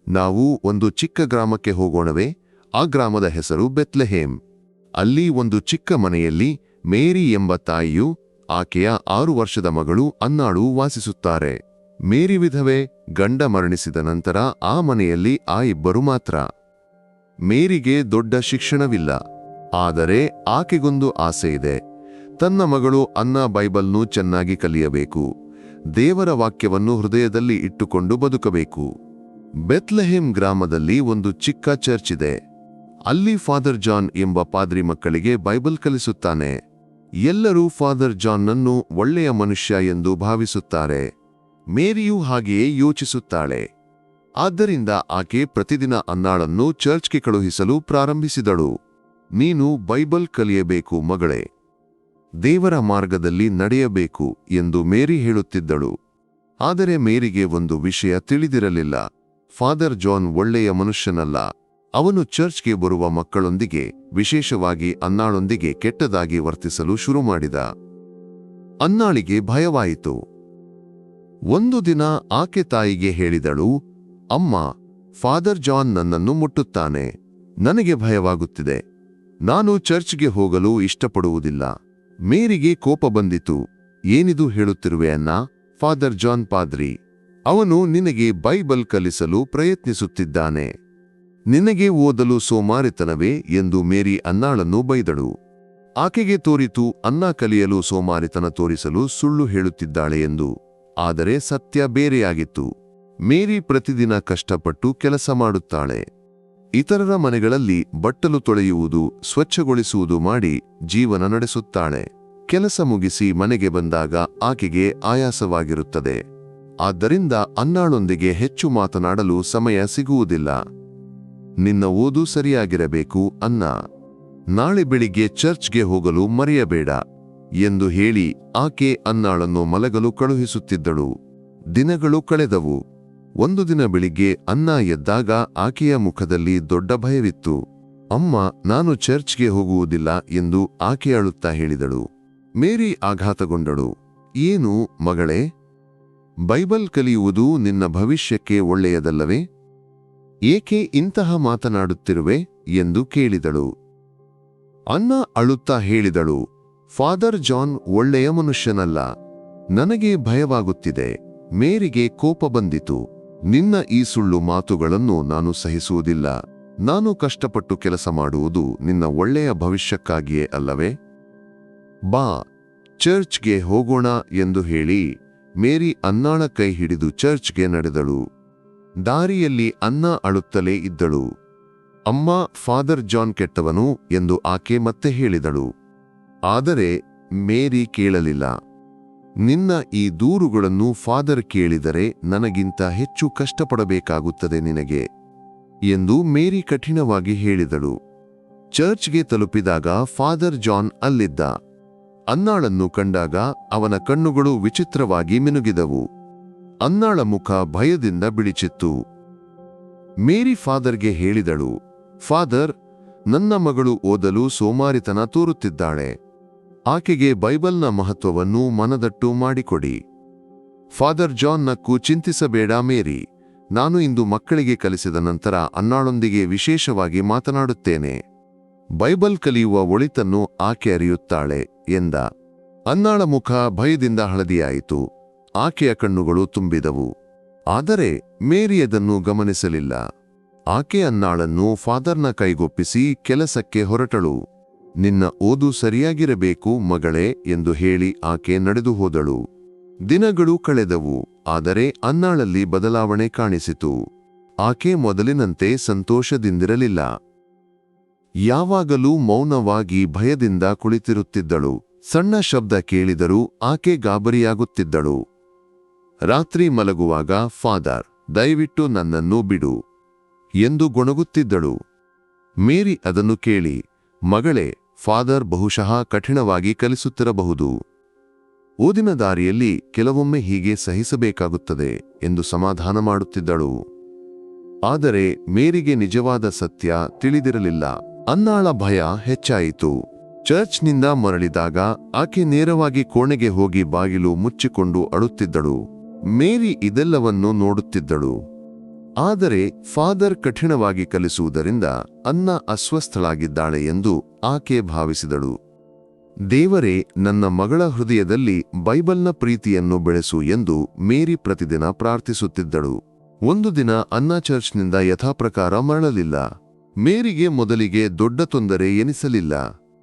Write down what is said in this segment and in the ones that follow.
ನಾವು ಒಂದು ಚಿಕ್ಕ ಗ್ರಾಮಕ್ಕೆ ಹೋಗೋಣವೇ? ಆ ಗ್ರಾಮದ ಹೆಸರು ಬೆತ್ಲೆಹೇಮ್. ಅಲ್ಲಿ ಒಂದು ಚಿಕ್ಕ ಮನೆಯಲ್ಲಿ ಮೇರಿ ಎಂಬ ತಾಯಿಯು ಆಕೆಯ 6 ವರ್ಷದ ಮಗಳು ಅನ್ನಾಳು ವಾಸಿಸುತ್ತಾರೆ. ಮೇರಿ ವಿಧವೆ, ಗಂಡ ಮರಣಿಸಿದ ನಂತರ ಆ ಮನೆಯಲ್ಲಿ ಆ ಇಬ್ಬರು ಮಾತ್ರ. ಮೇರಿಗೆ ದೊಡ್ಡ ಶಿಕ್ಷಣವಿಲ್ಲ, ಆದರೆ ಆಕೆಗೊಂದು ಆಸೆ ಇದೆ. ತನ್ನ ಮಗಳು ಅನ್ನ ಬೈಬಲ್ನು ಚೆನ್ನಾಗಿ ಕಲಿಯಬೇಕು, ದೇವರ ವಾಕ್ಯವನ್ನು ಹೃದಯದಲ್ಲಿ ಇಟ್ಟುಕೊಂಡು ಬದುಕಬೇಕು. ಬೆತ್ಲೆಹೇಮ್ ಗ್ರಾಮದಲ್ಲಿ ಒಂದು ಚಿಕ್ಕ ಚರ್ಚ್ ಇದೆ. ಅಲ್ಲಿ ಫಾದರ್ ಜಾನ್ ಎಂಬ ಪಾದ್ರಿ ಮಕ್ಕಳಿಗೆ ಬೈಬಲ್ ಕಲಿಸುತ್ತಾನೆ. ಎಲ್ಲರೂ ಫಾದರ್ ಜಾನ್ನನ್ನು ಒಳ್ಳೆಯ ಮನುಷ್ಯ ಎಂದು ಭಾವಿಸುತ್ತಾರೆ. ಮೇರಿಯೂ ಹಾಗೆಯೇ ಯೋಚಿಸುತ್ತಾಳೆ. ಆದ್ದರಿಂದ ಆಕೆ ಪ್ರತಿದಿನ ಅನ್ನಾಳನ್ನು ಚರ್ಚ್ಗೆ ಕಳುಹಿಸಲು ಪ್ರಾರಂಭಿಸಿದಳು. ನೀನು ಬೈಬಲ್ ಕಲಿಯಬೇಕು ಮಗಳೇ, ದೇವರ ಮಾರ್ಗದಲ್ಲಿ ನಡೆಯಬೇಕು ಎಂದು ಮೇರಿ ಹೇಳುತ್ತಿದ್ದಳು. ಆದರೆ ಮೇರಿಗೆ ಒಂದು ವಿಷಯ ತಿಳಿದಿರಲಿಲ್ಲ. ಫಾದರ್ ಜಾನ್ ಒಳ್ಳೆಯ ಮನುಷ್ಯನಲ್ಲ. ಅವನು ಚರ್ಚ್ಗೆ ಬರುವ ಮಕ್ಕಳೊಂದಿಗೆ, ವಿಶೇಷವಾಗಿ ಅನ್ನಾಳೊಂದಿಗೆ ಕೆಟ್ಟದಾಗಿ ವರ್ತಿಸಲು ಶುರುಮಾಡಿದ. ಅನ್ನಾಳಿಗೆ ಭಯವಾಯಿತು. ಒಂದು ದಿನ ಆಕೆ ತಾಯಿಗೆ ಹೇಳಿದಳು, ಅಮ್ಮ, ಫಾದರ್ ಜಾನ್ ನನ್ನನ್ನು ಮುಟ್ಟುತ್ತಾನೆ. ನನಗೆ ಭಯವಾಗುತ್ತಿದೆ. ನಾನು ಚರ್ಚ್ಗೆ ಹೋಗಲು ಇಷ್ಟಪಡುವುದಿಲ್ಲ. ಮೇರಿಗೆ ಕೋಪ ಬಂದಿತು. ಏನಿದು ಹೇಳುತ್ತಿರುವೆ ಅನ್ನ? ಫಾದರ್ ಜಾನ್ ಪಾದ್ರಿ. ಅವನು ನಿನಗೆ ಬೈಬಲ್ ಕಲಿಸಲು ಪ್ರಯತ್ನಿಸುತ್ತಿದ್ದಾನೆ. ನಿನಗೆ ಓದಲು ಸೋಮಾರಿತನವೇ ಎಂದು ಮೇರಿ ಅನ್ನಾಳನ್ನು ಬೈದಳು. ಆಕೆಗೆ ತೋರಿತು ಅನ್ನ ಕಲಿಯಲು ಸೋಮಾರಿತನ ತೋರಿಸಲು ಸುಳ್ಳು ಹೇಳುತ್ತಿದ್ದಾಳೆ ಎಂದು. ಆದರೆ ಸತ್ಯ ಬೇರೆಯಾಗಿತ್ತು. ಮೇರಿ ಪ್ರತಿದಿನ ಕಷ್ಟಪಟ್ಟು ಕೆಲಸ ಮಾಡುತ್ತಾಳೆ. ಇತರರ ಮನೆಗಳಲ್ಲಿ ಬಟ್ಟಲು ತೊಳೆಯುವುದು, ಸ್ವಚ್ಛಗೊಳಿಸುವುದು ಮಾಡಿ ಜೀವನ ನಡೆಸುತ್ತಾಳೆ. ಕೆಲಸ ಮುಗಿಸಿ ಮನೆಗೆ ಬಂದಾಗ ಆಕೆಗೆ ಆಯಾಸವಾಗಿರುತ್ತದೆ. ಆದ್ದರಿಂದ ಅನ್ನಾಳೊಂದಿಗೆ ಹೆಚ್ಚು ಮಾತನಾಡಲು ಸಮಯ ಸಿಗುವುದಿಲ್ಲ. ನಿನ್ನ ಓದು ಸರಿಯಾಗಿರಬೇಕು ಅನ್ನ. ನಾಳೆ ಬೆಳಿಗ್ಗೆ ಚರ್ಚ್ಗೆ ಹೋಗಲು ಮರೆಯಬೇಡ ಎಂದು ಹೇಳಿ ಆಕೆ ಅನ್ನಾಳನ್ನು ಮಲಗಲು ಕಳುಹಿಸುತ್ತಿದ್ದಳು. ದಿನಗಳು ಕಳೆದವು. ಒಂದು ದಿನ ಬೆಳಿಗ್ಗೆ ಅನ್ನ ಎದ್ದಾಗ ಆಕೆಯ ಮುಖದಲ್ಲಿ ದೊಡ್ಡ ಭಯವಿತ್ತು. ಅಮ್ಮ, ನಾನು ಚರ್ಚ್ಗೆ ಹೋಗುವುದಿಲ್ಲ ಎಂದು ಆಕೆ ಅಳುತ್ತಾ ಹೇಳಿದಳು. ಮೇರಿ ಆಘಾತಗೊಂಡಳು. ಏನು ಮಗಳೇ, ಬೈಬಲ್ ಕಲಿಯುವುದು ನಿನ್ನ ಭವಿಷ್ಯಕ್ಕೆ ಒಳ್ಳೆಯದಲ್ಲವೇ? ಏಕೆ ಇಂತಹ ಮಾತನಾಡುತ್ತಿರುವೆ ಎಂದು ಕೇಳಿದಳು. ಅನ್ನ ಅಳುತ್ತಾ ಹೇಳಿದಳು, ಫಾದರ್ ಜಾನ್ ಒಳ್ಳೆಯ ಮನುಷ್ಯನಲ್ಲ. ನನಗೆ ಭಯವಾಗುತ್ತಿದೆ. ಮೇರಿಗೆ ಕೋಪ ಬಂದಿತು. ನಿನ್ನ ಈ ಸುಳ್ಳು ಮಾತುಗಳನ್ನು ನಾನು ಸಹಿಸುವುದಿಲ್ಲ. ನಾನು ಕಷ್ಟಪಟ್ಟು ಕೆಲಸ ಮಾಡುವುದು ನಿನ್ನ ಒಳ್ಳೆಯ ಭವಿಷ್ಯಕ್ಕಾಗಿಯೇ ಅಲ್ಲವೇ? ಬಾ, ಚರ್ಚ್ಗೆ ಹೋಗೋಣ ಎಂದು ಹೇಳಿ ಮೇರಿ ಅನ್ನಾಳ ಕೈ ಹಿಡಿದು ಚರ್ಚ್ಗೆ ನಡೆದಳು. ದಾರಿಯಲ್ಲಿ ಅನ್ನ ಅಳುತ್ತಲೇ ಇದ್ದಳು. ಅಮ್ಮ, ಫಾದರ್ ಜಾನ್ ಕೆಟ್ಟವನು ಎಂದು ಆಕೆ ಮತ್ತೆ ಹೇಳಿದಳು. ಆದರೆ ಮೇರಿ ಕೇಳಲಿಲ್ಲ. ನಿನ್ನ ಈ ದೂರುಗಳನ್ನು ಫಾದರ್ ಕೇಳಿದರೆ ನನಗಿಂತ ಹೆಚ್ಚು ಕಷ್ಟಪಡಬೇಕಾಗುತ್ತದೆ ನಿನಗೆ ಎಂದು ಮೇರಿ ಕಠಿಣವಾಗಿ ಹೇಳಿದಳು. ಚರ್ಚ್ಗೆ ತಲುಪಿದಾಗ ಫಾದರ್ ಜಾನ್ ಅಲ್ಲಿದ್ದ. ಅನ್ನಾಳನ್ನು ಕಂಡಾಗ ಅವನ ಕಣ್ಣುಗಳು ವಿಚಿತ್ರವಾಗಿ ಮಿನುಗಿದವು. ಅನ್ನಾಳ ಮುಖ ಭಯದಿಂದ ಬಿಳಿಚಿತ್ತು. ಮೇರಿ ಫಾದರ್ಗೆ ಹೇಳಿದಳು, ಫಾದರ್, ನನ್ನ ಮಗಳು ಓದಲು ಸೋಮಾರಿತನ ತೋರುತ್ತಿದ್ದಾಳೆ. ಆಕೆಗೆ ಬೈಬಲ್ನ ಮಹತ್ವವನ್ನು ಮನದಟ್ಟು ಮಾಡಿಕೊಡಿ. ಫಾದರ್ ಜಾನ್ ನಕ್ಕು, ಚಿಂತಿಸಬೇಡ ಮೇರಿ, ನಾನು ಇಂದು ಮಕ್ಕಳಿಗೆ ಕಲಿಸಿದ ನಂತರ ಅನ್ನಾಳೊಂದಿಗೆ ವಿಶೇಷವಾಗಿ ಮಾತನಾಡುತ್ತೇನೆ. ಬೈಬಲ್ ಕಲಿಯುವ ಒಳಿತನ್ನು ಆಕೆ ಅರಿಯುತ್ತಾಳೆ ಎಂದ. ಅನ್ನಾಳ ಮುಖ ಭಯದಿಂದ ಹಳದಿಯಾಯಿತು. ಆಕೆಯ ಕಣ್ಣುಗಳು ತುಂಬಿದವು. ಆದರೆ ಮೇರಿ ಅದನ್ನು ಗಮನಿಸಲಿಲ್ಲ. ಆಕೆ ಅನ್ನಾಳನ್ನು ಫಾದರ್ನ ಕೈಗೊಪ್ಪಿಸಿ ಕೆಲಸಕ್ಕೆ ಹೊರಟಳು. ನಿನ್ನ ಓದು ಸರಿಯಾಗಿರಬೇಕು ಮಗಳೇ ಎಂದು ಹೇಳಿ ಆಕೆ ನಡೆದು ಹೋದಳು. ದಿನಗಳು ಕಳೆದವು. ಆದರೆ ಅನ್ನಾಳಲ್ಲಿ ಬದಲಾವಣೆ ಕಾಣಿಸಿತು. ಆಕೆ ಮೊದಲಿನಂತೆ ಸಂತೋಷದಿಂದಿರಲಿಲ್ಲ. ಯಾವಾಗಲೂ ಮೌನವಾಗಿ ಭಯದಿಂದ ಕುಳಿತಿರುತ್ತಿದ್ದಳು. ಸಣ್ಣ ಶಬ್ದ ಕೇಳಿದರೂ ಆಕೆ ಗಾಬರಿಯಾಗುತ್ತಿದ್ದಳು. ರಾತ್ರಿ ಮಲಗುವಾಗ ಫಾದರ್, ದಯವಿಟ್ಟು ನನ್ನನ್ನು ಬಿಡು ಎಂದು ಗೊಣಗುತ್ತಿದ್ದಳು. ಮೇರಿ ಅದನ್ನು ಕೇಳಿ, ಮಗಳೇ, ಫಾದರ್ ಬಹುಶಃ ಕಠಿಣವಾಗಿ ಕಲಿಸುತ್ತಿರಬಹುದು. ಓದಿನ ದಾರಿಯಲ್ಲಿ ಕೆಲವೊಮ್ಮೆ ಹೀಗೆ ಸಹಿಸಬೇಕಾಗುತ್ತದೆ ಎಂದು ಸಮಾಧಾನ ಮಾಡುತ್ತಿದ್ದಳು. ಆದರೆ ಮೇರಿಗೆ ನಿಜವಾದ ಸತ್ಯ ತಿಳಿದಿರಲಿಲ್ಲ. ಅನ್ನಾಳ ಭಯ ಹೆಚ್ಚಾಯಿತು. ಚರ್ಚ್ನಿಂದ ಮರಳಿದಾಗ ಆಕೆ ನೇರವಾಗಿ ಕೋಣೆಗೆ ಹೋಗಿ ಬಾಗಿಲು ಮುಚ್ಚಿಕೊಂಡು ಅಳುತ್ತಿದ್ದಳು. ಮೇರಿ ಇದೆಲ್ಲವನ್ನು ನೋಡುತ್ತಿದ್ದಳು. ಆದರೆ ಫಾದರ್ ಕಠಿಣವಾಗಿ ಕಲಿಸುವುದರಿಂದ ಅನ್ನ ಅಸ್ವಸ್ಥಳಾಗಿದ್ದಾಳೆ ಎಂದು ಆಕೆ ಭಾವಿಸಿದಳು. ದೇವರೇ, ನನ್ನ ಮಗಳ ಹೃದಯದಲ್ಲಿ ಬೈಬಲ್ನ ಪ್ರೀತಿಯನ್ನು ಬೆಳೆಸು ಎಂದು ಮೇರಿ ಪ್ರತಿದಿನ ಪ್ರಾರ್ಥಿಸುತ್ತಿದ್ದಳು. ಒಂದು ದಿನ ಅನ್ನ ಚರ್ಚ್ನಿಂದ ಯಥಾಪ್ರಕಾರ ಮರಳಲಿಲ್ಲ. ಮೇರಿಗೆ ಮೊದಲಿಗೆ ದೊಡ್ಡ ತೊಂದರೆ ಎನಿಸಲಿಲ್ಲ.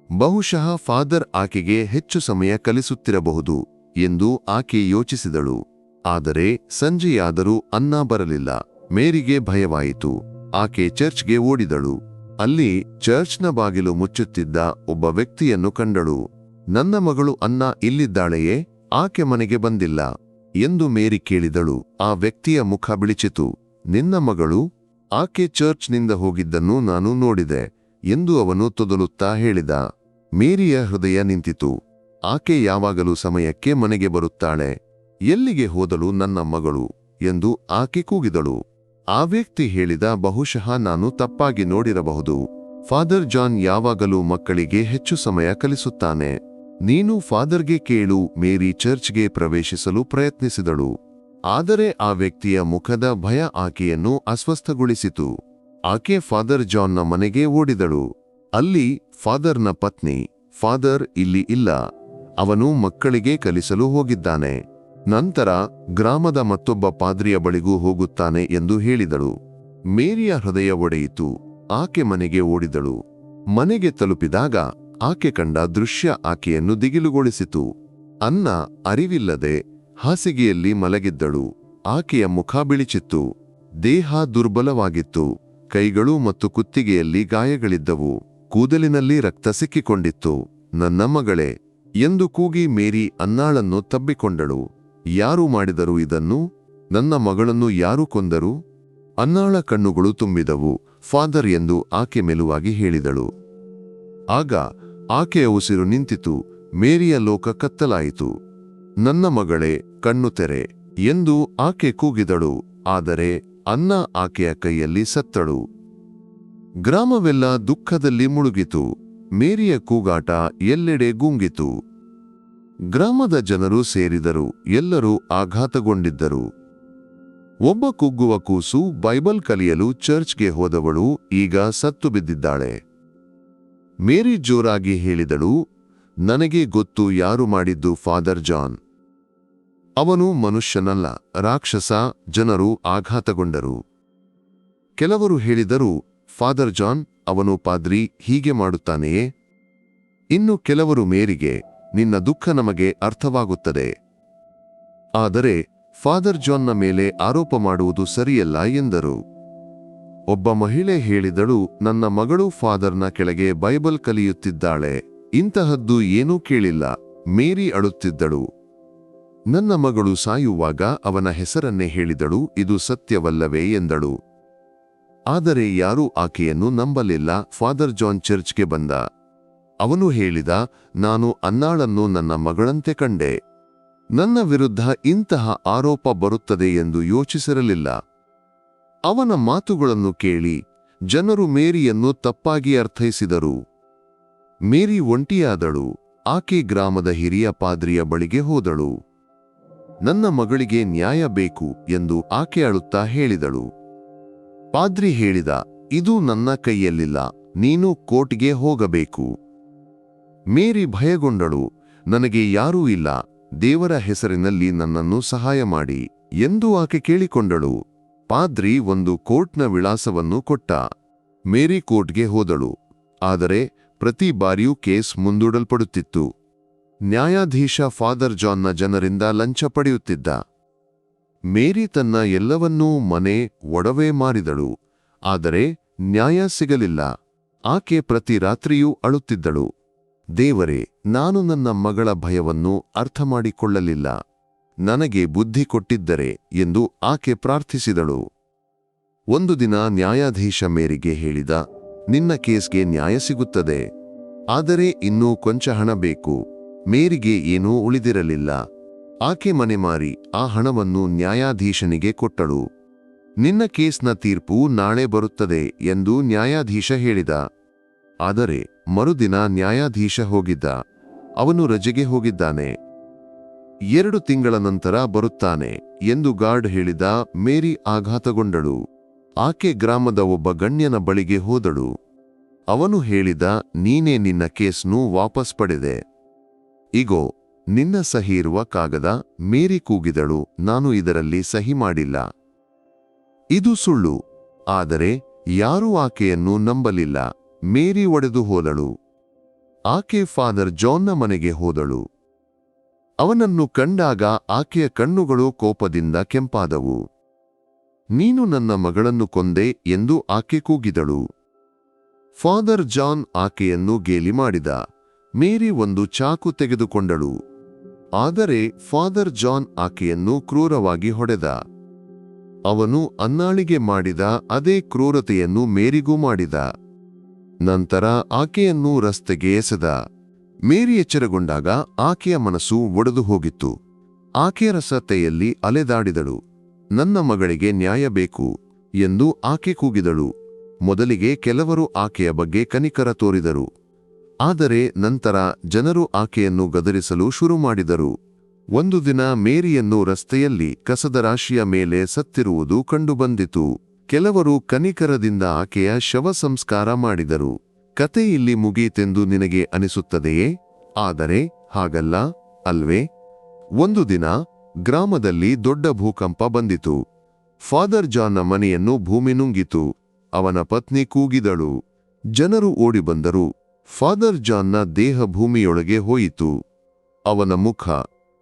ಬಹುಶಃ ಫಾದರ್ ಆಕೆಗೆ ಹೆಚ್ಚು ಸಮಯ ಕಲಿಸುತ್ತಿರಬಹುದು ಎಂದು ಆಕೆ ಯೋಚಿಸಿದಳು. ಆದರೆ ಸಂಜೆಯಾದರೂ ಅನ್ನ ಬರಲಿಲ್ಲ. ಮೇರಿಗೆ ಭಯವಾಯಿತು. ಆಕೆ ಚರ್ಚ್ಗೆ ಓಡಿದಳು. ಅಲ್ಲಿ ಚರ್ಚ್ನ ಬಾಗಿಲು ಮುಚ್ಚುತ್ತಿದ್ದ ಒಬ್ಬ ವ್ಯಕ್ತಿಯನ್ನು ಕಂಡಳು. ನನ್ನ ಮಗಳು ಅನ್ನ ಇಲ್ಲಿದ್ದಾಳೆಯೇ? ಆಕೆ ಮನೆಗೆ ಬಂದಿಲ್ಲ ಎಂದು ಮೇರಿ ಕೇಳಿದಳು. ಆ ವ್ಯಕ್ತಿಯ ಮುಖ ಬಿಳಿಚಿತು. ನಿನ್ನ ಮಗಳು? ಆಕೆ ಚರ್ಚ್ನಿಂದ ಹೋಗಿದ್ದನ್ನು ನಾನು ನೋಡಿದೆ ಎಂದು ಅವನು ತೊದಲುತ್ತಾ ಹೇಳಿದ. ಮೇರಿಯ ಹೃದಯ ನಿಂತಿತು. ಆಕೆ ಯಾವಾಗಲೂ ಸಮಯಕ್ಕೆ ಮನೆಗೆ ಬರುತ್ತಾಳೆ. ಎಲ್ಲಿಗೆ ಹೋದಳು ನನ್ನ ಮಗಳು ಎಂದು ಆಕೆ ಕೂಗಿದಳು. ಆ ವ್ಯಕ್ತಿ ಹೇಳಿದ, ಬಹುಶಃ ನಾನು ತಪ್ಪಾಗಿ ನೋಡಿರಬಹುದು. ಫಾದರ್ ಜಾನ್ ಯಾವಾಗಲೂ ಮಕ್ಕಳಿಗೆ ಹೆಚ್ಚು ಸಮಯ ಕಲಿಸುತ್ತಾನೆ. ನೀನು ಫಾದರ್ಗೆ ಕೇಳು. ಮೇರಿ ಚರ್ಚ್ಗೆ ಪ್ರವೇಶಿಸಲು ಪ್ರಯತ್ನಿಸಿದಳು. ಆದರೆ ಆ ವ್ಯಕ್ತಿಯ ಮುಖದ ಭಯ ಆಕೆಯನ್ನು ಅಸ್ವಸ್ಥಗೊಳಿಸಿತು. ಆಕೆ ಫಾದರ್ ಜಾನ್ನ ಮನೆಗೆ ಓಡಿದಳು. ಅಲ್ಲಿ ಫಾದರ್ನ ಪತ್ನಿ, ಫಾದರ್ ಇಲ್ಲಿ ಇಲ್ಲ, ಅವನು ಮಕ್ಕಳಿಗೆ ಕಲಿಸಲು ಹೋಗಿದ್ದಾನೆ. ನಂತರ ಗ್ರಾಮದ ಮತ್ತೊಬ್ಬ ಪಾದ್ರಿಯ ಬಳಿಗೂ ಹೋಗುತ್ತಾನೆ ಎಂದು ಹೇಳಿದಳು. ಮೇರಿಯ ಹೃದಯ ಒಡೆಯಿತು. ಆಕೆ ಮನೆಗೆ ಓಡಿದಳು. ಮನೆಗೆ ತಲುಪಿದಾಗ ಆಕೆ ಕಂಡ ದೃಶ್ಯ ಆಕೆಯನ್ನು ದಿಗಿಲುಗೊಳಿಸಿತು. ಅನ್ನ ಅರಿವಿಲ್ಲದೆ ಹಾಸಿಗೆಯಲ್ಲಿ ಮಲಗಿದ್ದಳು. ಆಕೆಯ ಮುಖ ಬಿಳಿಚಿತ್ತು. ದೇಹ ದುರ್ಬಲವಾಗಿತ್ತು. ಕೈಗಳು ಮತ್ತು ಕುತ್ತಿಗೆಯಲ್ಲಿ ಗಾಯಗಳಿದ್ದವು. ಕೂದಲಿನಲ್ಲಿ ರಕ್ತ ಸಿಕ್ಕಿಕೊಂಡಿತ್ತು. ನನ್ನ ಮಗಳೇ ಎಂದು ಕೂಗಿ ಮೇರಿ ಅನ್ನಾಳನ್ನು ತಬ್ಬಿಕೊಂಡಳು. ಯಾರು ಮಾಡಿದರು ಇದನ್ನು? ನನ್ನ ಮಗಳನ್ನು ಯಾರು ಕೊಂದರು? ಅನ್ನಾಳ ಕಣ್ಣುಗಳು ತುಂಬಿದವು. ಫಾದರ್ ಎಂದು ಆಕೆ ಮೆಲುವಾಗಿ ಹೇಳಿದಳು. ಆಗ ಆಕೆಯ ಉಸಿರು ನಿಂತಿತು. ಮೇರಿಯ ಲೋಕ ಕತ್ತಲಾಯಿತು. ನನ್ನ ಮಗಳೇ, ಕಣ್ಣು ತೆರೆ ಎಂದು ಆಕೆ ಕೂಗಿದಳು. ಆದರೆ ಅನ್ನ ಆಕೆಯ ಕೈಯಲ್ಲಿ ಸತ್ತಳು. ಗ್ರಾಮವೆಲ್ಲ ದುಃಖದಲ್ಲಿ ಮುಳುಗಿತು. ಮೇರಿಯ ಕೂಗಾಟ ಎಲ್ಲೆಡೆ ಗುಂಗಿತು. ಗ್ರಾಮದ ಜನರು ಸೇರಿದರು. ಎಲ್ಲರೂ ಆಘಾತಗೊಂಡಿದ್ದರು. ಒಬ್ಬ ಕುಗ್ಗುವ ಕೂಸು ಬೈಬಲ್ ಕಲಿಯಲು ಚರ್ಚ್ಗೆ ಹೋದವಳು ಈಗ ಸತ್ತು ಬಿದ್ದಿದ್ದಾಳೆ. ಮೇರಿ ಜೋರಾಗಿ ಹೇಳಿದಳು, ನನಗೆ ಗೊತ್ತು ಯಾರು ಮಾಡಿದ್ದು ಫಾದರ್ ಜಾನ್. ಅವನು ಮನುಷ್ಯನಲ್ಲ, ರಾಕ್ಷಸ. ಜನರು ಆಘಾತಗೊಂಡರು. ಕೆಲವರು ಹೇಳಿದರು, ಫಾದರ್ ಜಾನ್, ಅವನು ಪಾದ್ರಿ, ಹೀಗೆ ಮಾಡುತ್ತಾನೆಯೇ? ಇನ್ನು ಕೆಲವರು ಮೇರಿಗೆ, ನಿನ್ನ ದುಃಖ ನಮಗೆ ಅರ್ಥವಾಗುತ್ತದೆ. ಆದರೆ ಫಾದರ್ ಜಾನ್ನ ಮೇಲೆ ಆರೋಪ ಮಾಡುವುದು ಸರಿಯಲ್ಲ ಎಂದರು. ಒಬ್ಬ ಮಹಿಳೆ ಹೇಳಿದಳು, ನನ್ನ ಮಗಳು ಫಾದರ್ನ ಕೆಳಗೆ ಬೈಬಲ್ ಕಲಿಯುತ್ತಿದ್ದಾಳೆ. ಇಂತಹದ್ದು ಏನೂ ಕೇಳಿಲ್ಲ. ಮೇರಿ ಅಳುತ್ತಿದ್ದಳು. ನನ್ನ ಮಗಳು ಸಾಯುವಾಗ ಅವನ ಹೆಸರನ್ನೇ ಹೇಳಿದಳು. ಇದು ಸತ್ಯವಲ್ಲವೇ ಎಂದಳು. ಆದರೆ ಯಾರೂ ಆಕೆಯನ್ನು ನಂಬಲಿಲ್ಲ. ಫಾದರ್ ಜಾನ್ ಚರ್ಚ್ಗೆ ಬಂದ. ಅವನು ಹೇಳಿದ, ನಾನು ಅನ್ನಾಳನ್ನು ನನ್ನ ಮಗಳಂತೆ ಕಂಡೆ. ನನ್ನ ವಿರುದ್ಧ ಇಂತಹ ಆರೋಪ ಬರುತ್ತದೆ ಎಂದು ಯೋಚಿಸಿರಲಿಲ್ಲ. ಅವನ ಮಾತುಗಳನ್ನು ಕೇಳಿ ಜನರು ಮೇರಿಯನ್ನು ತಪ್ಪಾಗಿ ಅರ್ಥೈಸಿದರು. ಮೇರಿ ಒಂಟಿಯಾದಳು. ಆಕೆ ಗ್ರಾಮದ ಹಿರಿಯ ಪಾದ್ರಿಯ ಬಳಿಗೆ ಹೋದಳು. ನನ್ನ ಮಗಳಿಗೆ ನ್ಯಾಯ ಬೇಕು ಎಂದು ಆಕೆ ಅಳುತ್ತಾ ಹೇಳಿದಳು. ಪಾದ್ರಿ ಹೇಳಿದ, ಇದು ನನ್ನ ಕೈಯಲ್ಲಿಲ್ಲ, ನೀನು ಕೋರ್ಟ್ಗೆ ಹೋಗಬೇಕು. ಮೇರಿ ಭಯಗೊಂಡಳು. ನನಗೆ ಯಾರೂ ಇಲ್ಲ, ದೇವರ ಹೆಸರಿನಲ್ಲಿ ನನ್ನನ್ನು ಸಹಾಯ ಮಾಡಿ ಎಂದು ಆಕೆ ಕೇಳಿಕೊಂಡಳು. ಪಾದ್ರಿ ಒಂದು ಕೋರ್ಟ್ನ ವಿಳಾಸವನ್ನು ಕೊಟ್ಟ. ಮೇರಿ ಕೋರ್ಟ್ಗೆ ಹೋದಳು. ಆದರೆ ಪ್ರತಿ ಬಾರಿಯೂ ಕೇಸ್ ಮುಂದೂಡಲ್ಪಡುತ್ತಿತ್ತು. ನ್ಯಾಯಾಧೀಶ ಫಾದರ್ ಜಾನ್ನ ಜನರಿಂದ ಲಂಚ ಪಡೆಯುತ್ತಿದ್ದ. ಮೇರಿ ತನ್ನ ಎಲ್ಲವನ್ನೂ ಮನೆ, ಒಡವೆ ಮಾರಿದಳು. ಆದರೆ ನ್ಯಾಯ ಸಿಗಲಿಲ್ಲ. ಆಕೆ ಪ್ರತಿ ರಾತ್ರಿಯೂ ಅಳುತ್ತಿದ್ದಳು. ದೇವರೇ, ನಾನು ನನ್ನ ಮಗಳ ಭಯವನ್ನು ಅರ್ಥಮಾಡಿಕೊಳ್ಳಲಿಲ್ಲ. ನನಗೆ ಬುದ್ಧಿ ಕೊಟ್ಟಿದ್ದರೆ ಎಂದು ಆಕೆ ಪ್ರಾರ್ಥಿಸಿದಳು. ಒಂದು ದಿನ ನ್ಯಾಯಾಧೀಶ ಮೇರಿಗೆ ಹೇಳಿದ, ನಿನ್ನ ಕೇಸ್ಗೆ ನ್ಯಾಯ ಸಿಗುತ್ತದೆ. ಆದರೆ ಇನ್ನೂ ಕೊಂಚ ಹಣ ಬೇಕು. ಮೇರಿಗೆ ಏನೂ ಉಳಿದಿರಲಿಲ್ಲ. ಆಕೆ ಮನೆ ಮಾರಿ ಆ ಹಣವನ್ನು ನ್ಯಾಯಾಧೀಶನಿಗೆ ಕೊಟ್ಟಳು. ನಿನ್ನ ಕೇಸ್ನ ತೀರ್ಪು ನಾಳೆ ಬರುತ್ತದೆ ಎಂದು ನ್ಯಾಯಾಧೀಶ ಹೇಳಿದ. ಆದರೆ ಮರುದಿನ ನ್ಯಾಯಾಧೀಶ ಹೋಗಿದ್ದ. ಅವನು ರಜೆಗೆ ಹೋಗಿದ್ದಾನೆ. 2 ತಿಂಗಳ ನಂತರ ಬರುತ್ತಾನೆ ಎಂದು ಗಾರ್ಡ್ ಹೇಳಿದ. ಮೇರಿ ಆಘಾತಗೊಂಡಳು. ಆಕೆ ಗ್ರಾಮದ ಒಬ್ಬ ಗಣ್ಯನ ಬಳಿಗೆ ಹೋದಳು. ಅವನು ಹೇಳಿದ, ನೀನೇ ನಿನ್ನ ಕೇಸ್ನು ವಾಪಸ್ ಪಡೆದೆ. ಇಗೋ, ನಿನ್ನ ಸಹಿ ಇರುವ ಕಾಗದ. ಮೇರಿ ಕೂಗಿದಳು, ನಾನು ಇದರಲ್ಲಿ ಸಹಿ ಮಾಡಿಲ್ಲ. ಇದು ಸುಳ್ಳು. ಆದರೆ ಯಾರೂ ಆಕೆಯನ್ನು ನಂಬಲಿಲ್ಲ. ಮೇರಿ ಒಡೆದು ಹೋದಳು. ಆಕೆ ಫಾದರ್ ಜಾನ್ನ ಮನೆಗೆ ಹೋದಳು. ಅವನನ್ನು ಕಂಡಾಗ ಆಕೆಯ ಕಣ್ಣುಗಳು ಕೋಪದಿಂದ ಕೆಂಪಾದವು. ನೀನು ನನ್ನ ಮಗಳನ್ನು ಕೊಂದೆ ಎಂದು ಆಕೆ ಕೂಗಿದಳು. ಫಾದರ್ ಜಾನ್ ಆಕೆಯನ್ನು ಗೇಲಿ ಮಾಡಿದ. ಮೇರಿ ಒಂದು ಚಾಕು ತೆಗೆದುಕೊಂಡಳು. ಆದರೆ ಫಾದರ್ ಜಾನ್ ಆಕೆಯನ್ನು ಕ್ರೂರವಾಗಿ ಹೊಡೆದ. ಅವನು ಅನ್ನಾಳಿಗೆ ಮಾಡಿದ ಅದೇ ಕ್ರೂರತೆಯನ್ನು ಮೇರಿಗೂ ಮಾಡಿದ. ನಂತರ ಆಕೆಯನ್ನು ರಸ್ತೆಗೆ ಎಸೆದ. ಮೇರಿ ಎಚ್ಚರಗೊಂಡಾಗ ಆಕೆಯ ಮನಸ್ಸು ಒಡೆದು ಹೋಗಿತ್ತು. ಆಕೆ ರಸ್ತೆಯಲ್ಲಿ ಅಲೆದಾಡಿದಳು. ನನ್ನ ಮಗಳಿಗೆ ನ್ಯಾಯ ಬೇಕು ಎಂದು ಆಕೆ ಕೂಗಿದಳು. ಮೊದಲಿಗೆ ಕೆಲವರು ಆಕೆಯ ಬಗ್ಗೆ ಕನಿಕರ ತೋರಿದರು. ಆದರೆ ನಂತರ ಜನರು ಆಕೆಯನ್ನು ಗದರಿಸಲು ಶುರು ಮಾಡಿದರು. ಒಂದು ದಿನ ಮೇರಿಯನ್ನು ರಸ್ತೆಯಲ್ಲಿ ಕಸದ ರಾಶಿಯ ಮೇಲೆ ಸತ್ತಿರುವುದು ಕಂಡುಬಂದಿತು. ಕೆಲವರು ಕನಿಕರದಿಂದ ಆಕೆಯ ಶವ ಸಂಸ್ಕಾರ ಮಾಡಿದರು. ಕತೆ ಇಲ್ಲಿ ಮುಗಿಯಿತೆಂದು ನಿನಗೆ ಅನಿಸುತ್ತದೆಯೇ? ಆದರೆ ಹಾಗಲ್ಲ, ಅಲ್ವೇ? ಒಂದು ದಿನ ಗ್ರಾಮದಲ್ಲಿ ದೊಡ್ಡ ಭೂಕಂಪ ಬಂದಿತು. ಫಾದರ್ ಜಾನ್ನ ಮನೆಯನ್ನು ಭೂಮಿ ನುಂಗಿತು. ಅವನ ಪತ್ನಿ ಕೂಗಿದಳು. ಜನರು ಓಡಿಬಂದರು. ಫಾದರ್ ಜಾನ್ನ ದೇಹ ಭೂಮಿಯೊಳಗೆ ಹೋಯಿತು. ಅವನ ಮುಖ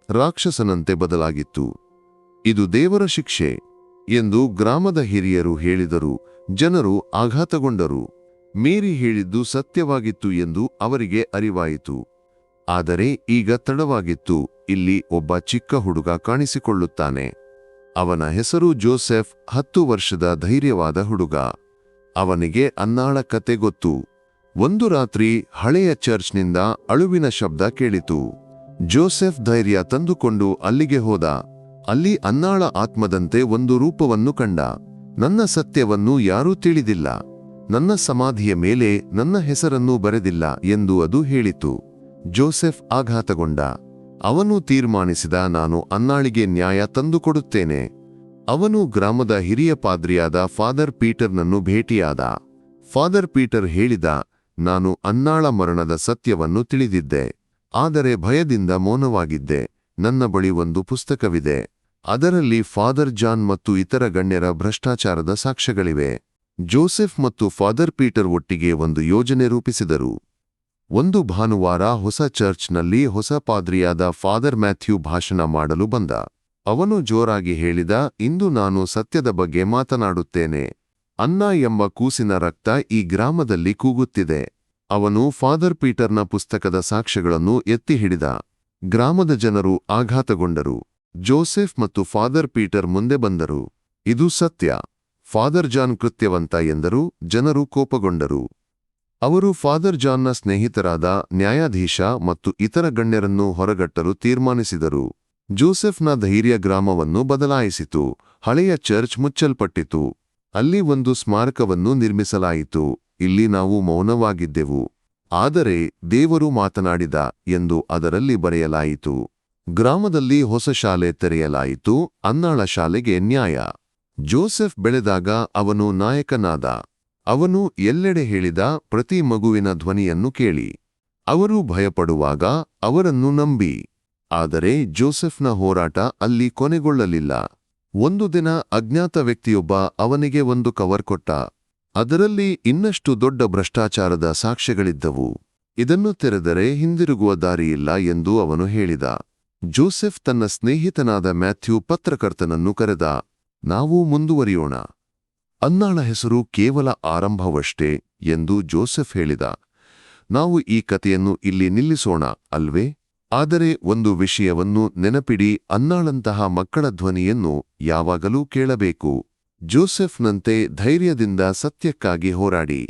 ರಾಕ್ಷಸನಂತೆ ಬದಲಾಗಿತ್ತು. ಇದು ದೇವರ ಶಿಕ್ಷೆ ಎಂದು ಗ್ರಾಮದ ಹಿರಿಯರು ಹೇಳಿದರು. ಜನರು ಆಘಾತಗೊಂಡರು. ಮೇರಿ ಹೇಳಿದ್ದು ಸತ್ಯವಾಗಿತ್ತು ಎಂದು ಅವರಿಗೆ ಅರಿವಾಯಿತು. ಆದರೆ ಈಗ ತಡವಾಗಿತ್ತು. ಇಲ್ಲಿ ಒಬ್ಬ ಚಿಕ್ಕ ಹುಡುಗ ಕಾಣಿಸಿಕೊಳ್ಳುತ್ತಾನೆ. ಅವನ ಹೆಸರು ಜೋಸೆಫ್. 10 ವರ್ಷದ ಧೈರ್ಯವಾದ ಹುಡುಗ. ಅವನಿಗೆ ಅನ್ನಾಳ ಕತೆ ಗೊತ್ತು. ಒಂದು ರಾತ್ರಿ ಹಳೆಯ ಚರ್ಚ್ನಿಂದ ಅಳುವಿನ ಶಬ್ದ ಕೇಳಿತು. ಜೋಸೆಫ್ ಧೈರ್ಯ ತಂದುಕೊಂಡು ಅಲ್ಲಿಗೆ ಹೋದ. ಅಲ್ಲಿ ಅನ್ನಾಳ ಆತ್ಮದಂತೆ ಒಂದು ರೂಪವನ್ನು ಕಂಡ. ನನ್ನ ಸತ್ಯವನ್ನು ಯಾರೂ ತಿಳಿದಿಲ್ಲ. ನನ್ನ ಸಮಾಧಿಯ ಮೇಲೆ ನನ್ನ ಹೆಸರನ್ನೂ ಬರೆದಿಲ್ಲ ಎಂದು ಅದು ಹೇಳಿತು. ಜೋಸೆಫ್ ಆಘಾತಗೊಂಡ. ಅವನು ತೀರ್ಮಾನಿಸಿದ, ನಾನು ಅನ್ನಾಳಿಗೆ ನ್ಯಾಯ ತಂದುಕೊಡುತ್ತೇನೆ. ಅವನು ಗ್ರಾಮದ ಹಿರಿಯ ಪಾದ್ರಿಯಾದ ಫಾದರ್ ಪೀಟರ್ನನ್ನು ಭೇಟಿಯಾದ. ಫಾದರ್ ಪೀಟರ್ ಹೇಳಿದ, ನಾನು ಅನ್ನಾಳ ಮರಣದ ಸತ್ಯವನ್ನು ತಿಳಿದಿದ್ದೆ. ಆದರೆ ಭಯದಿಂದ ಮೌನವಾಗಿದ್ದೆ. ನನ್ನ ಬಳಿ ಒಂದು ಪುಸ್ತಕವಿದೆ. ಅದರಲ್ಲಿ ಫಾದರ್ ಜಾನ್ ಮತ್ತು ಇತರ ಗಣ್ಯರ ಭ್ರಷ್ಟಾಚಾರದ ಸಾಕ್ಷ್ಯಗಳಿವೆ. ಜೋಸೆಫ್ ಮತ್ತು ಫಾದರ್ ಪೀಟರ್ ಒಟ್ಟಿಗೆ ಒಂದು ಯೋಜನೆ ರೂಪಿಸಿದರು. ಒಂದು ಭಾನುವಾರ ಹೊಸ ಚರ್ಚ್ನಲ್ಲಿ ಹೊಸ ಪಾದ್ರಿಯಾದ ಫಾದರ್ ಮ್ಯಾಥ್ಯೂ ಭಾಷಣ ಮಾಡಲು ಬಂದ. ಅವನು ಜೋರಾಗಿ ಹೇಳಿದ, ಇಂದು ನಾನು ಸತ್ಯದ ಬಗ್ಗೆ ಮಾತನಾಡುತ್ತೇನೆ. ಅನ್ನ ಎಂಬ ಕೂಸಿನ ರಕ್ತ ಈ ಗ್ರಾಮದಲ್ಲಿ ಕೂಗುತ್ತಿದೆ. ಅವನು ಫಾದರ್ ಪೀಟರ್ನ ಪುಸ್ತಕದ ಸಾಕ್ಷ್ಯಗಳನ್ನು ಎತ್ತಿ ಹಿಡಿದ. ಗ್ರಾಮದ ಜನರು ಆಘಾತಗೊಂಡರು. ಜೋಸೆಫ್ ಮತ್ತು ಫಾದರ್ ಪೀಟರ್ ಮುಂದೆ ಬಂದರು. ಇದು ಸತ್ಯ. ಫಾದರ್ ಜಾನ್ ಕೃತ್ಯವಂತ ಎಂದರು. ಜನರು ಕೋಪಗೊಂಡರು. ಅವರು ಫಾದರ್ ಜಾನ್ನ ಸ್ನೇಹಿತರಾದ ನ್ಯಾಯಾಧೀಶ ಮತ್ತು ಇತರ ಗಣ್ಯರನ್ನು ಹೊರಗಟ್ಟಲು ತೀರ್ಮಾನಿಸಿದರು. ಜೋಸೆಫ್ನ ಧೈರ್ಯ ಗ್ರಾಮವನ್ನು ಬದಲಾಯಿಸಿತು. ಹಳೆಯ ಚರ್ಚ್ ಮುಚ್ಚಲ್ಪಟ್ಟಿತು. ಅಲ್ಲಿ ಒಂದು ಸ್ಮಾರಕವನ್ನು ನಿರ್ಮಿಸಲಾಯಿತು. ಇಲ್ಲಿ ನಾವು ಮೌನವಾಗಿದ್ದೆವು, ಆದರೆ ದೇವರು ಮಾತನಾಡಿದ ಎಂದು ಅದರಲ್ಲಿ ಬರೆಯಲಾಯಿತು. ಗ್ರಾಮದಲ್ಲಿ ಹೊಸ ಶಾಲೆ ತೆರೆಯಲಾಯಿತು. ಅನ್ನಾಳ ಶಾಲೆಗೆ ನ್ಯಾಯ. ಜೋಸೆಫ್ ಬೆಳೆದಾಗ ಅವನು ನಾಯಕನಾದ. ಅವನು ಎಲ್ಲೆಡೆ ಹೇಳಿದ, ಪ್ರತಿ ಮಗುವಿನ ಧ್ವನಿಯನ್ನು ಕೇಳಿ. ಅವರು ಭಯಪಡುವಾಗ ಅವರನ್ನು ನಂಬಿ. ಆದರೆ ಜೋಸೆಫ್ನ ಹೋರಾಟ ಅಲ್ಲಿ ಕೊನೆಗೊಳ್ಳಲಿಲ್ಲ. ಒಂದು ದಿನ ಅಜ್ಞಾತ ವ್ಯಕ್ತಿಯೊಬ್ಬ ಅವನಿಗೆ ಒಂದು ಕವರ್ ಕೊಟ್ಟ. ಅದರಲ್ಲಿ ಇನ್ನಷ್ಟು ದೊಡ್ಡ ಭ್ರಷ್ಟಾಚಾರದ ಸಾಕ್ಷ್ಯಗಳಿದ್ದವು. ಇದನ್ನು ತೆರೆದರೆ ಹಿಂದಿರುಗುವ ದಾರಿಯಿಲ್ಲ ಎಂದು ಅವನು ಹೇಳಿದ. ಜೋಸೆಫ್ ತನ್ನ ಸ್ನೇಹಿತನಾದ ಮ್ಯಾಥ್ಯೂ ಪತ್ರಕರ್ತನನ್ನು ಕರೆದ. ನಾವು ಮುಂದುವರಿಯೋಣ. ಅನ್ನಾಳ ಹೆಸರು ಕೇವಲ ಆರಂಭವಷ್ಟೇ ಎಂದು ಜೋಸೆಫ್ ಹೇಳಿದ. ನಾವು ಈ ಕಥೆಯನ್ನು ಇಲ್ಲಿ ನಿಲ್ಲಿಸೋಣ, ಅಲ್ವೇ? ಆದರೆ ಒಂದು ವಿಷಯವನ್ನು ನೆನಪಿಡಿ, ಅನ್ನಾಳಂತಹ ಮಕ್ಕಳ ಧ್ವನಿಯನ್ನು ಯಾವಾಗಲೂ ಕೇಳಬೇಕು. ಜೋಸೆಫ್ನಂತೆ ಧೈರ್ಯದಿಂದ ಸತ್ಯಕ್ಕಾಗಿ ಹೋರಾಡಿ.